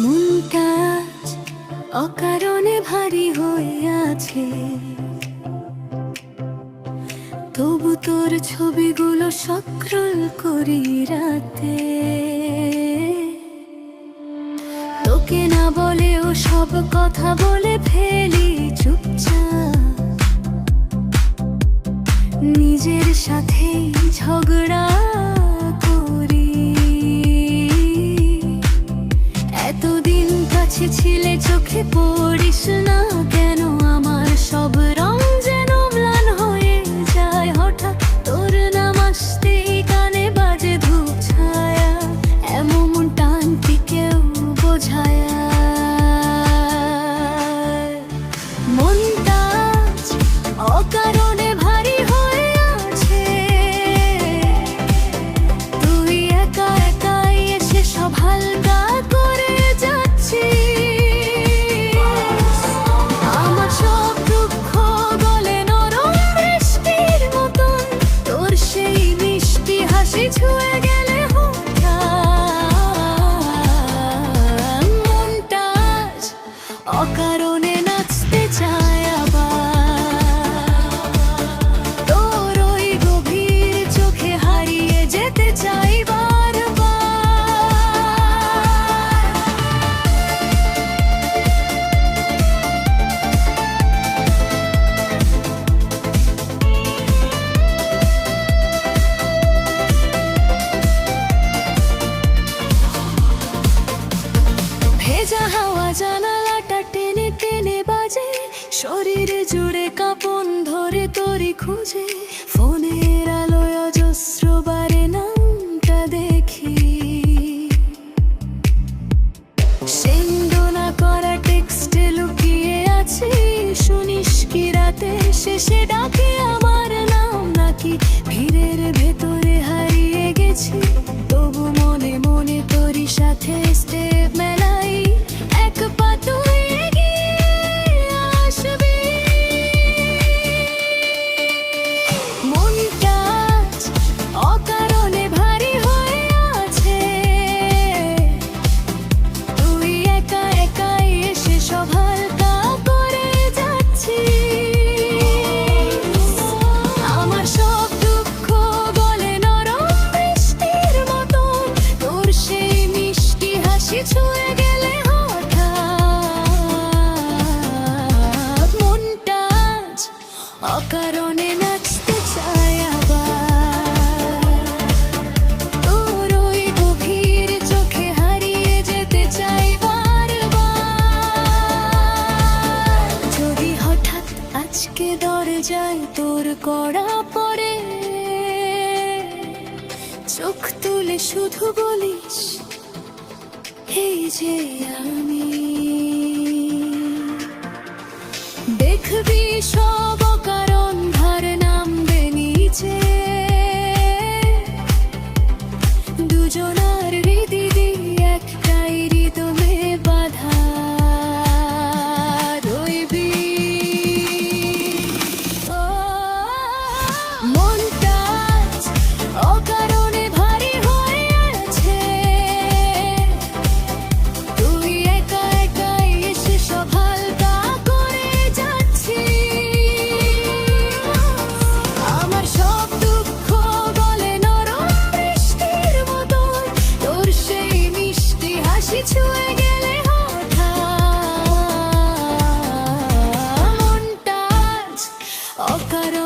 মনটা আজ অকারণে ভারী হয়ে আছে, তবু তোর ছবিগুলো স্ক্রল করি রাতে। তোকে না বলেও সব কথা বলে ফেলি চুপচাপ, নিজের সাথেই ঝগড়া করি। এতদিন কাছে ছিলে চোখে পড়িস না কেন, আমার সব রং যেন ম্লান হয়ে যায় হঠাৎ। তোর নাম আসতেই কানে বাজে ধূপ ছায়া, এমন টান কি কেউ বোঝায়? মনটা আজ অকারণে ভারী হয়ে আছে, তুই একা একাই এসে সব হালকা করে যাচ্ছিস। আমার সব দুঃখ গলে নরম বৃষ্টির মতন, তোর সেই মিষ্টি হাসি ছুঁয়ে গেলে হঠাৎ। মনটা আজ অকারণে নাচতে চায় আবার, তোর ওই গভীর চোখে হারিয়ে যেতে চাই বারবার। ভেজা হাওয়া জানালাটা টেনে টেনে বাজে, শরীরে জুড়ে কাঁপন ধরে তোরই খুঁজে। ফোনের আলোয় অজস্র বারে নামটা দেখি, সেন্ড না করা টেক্সটে লুকিয়ে আছে। শুনিস কি রাতে শেষে ডাকে আমার নাম, নাকি ভিড়ের ভেতরে হারিয়ে গেছি। তবু মনে মনে তোরই সাথে স্টেপ মেলাই, এক পা তুই এগিয়ে আসবি। মনটা আজ অকারণে ভারী হয়ে আছে, তুই একা একাই এসে সব হালকা করে যাচ্ছিস। আমার সব দুঃখ গলে নরম বৃষ্টির মতন, তোর সেই মিষ্টি হাসি ছুঁয়ে গেলে হঠাৎ। মনটা আজ অকারণে নাচতে চায় আবার, তোর ওই গভীর চোখে হারিয়ে যেতে চাই বারবার। যদি হঠাৎ আজকে দরজায় তোর কড়া পড়ে, চোখ তুলে শুধু বলিস এই যে আমি। দেখবি সব অকারণ ভার নামবে নিচে, দুজনার হৃদয় একটাই রিদমে বাঁধা রইবি। মনটা আজ অকারণে ভারী হয়ে আছে, তুই একা একাই এসে সব হালকা করে যাচ্ছিস। আমার সব দুঃখ গলে নরম বৃষ্টির মতন, তোর সেই মিষ্টি হাসি ছুঁয়ে গেলে হঠাৎ। মনটা আজ অকারণে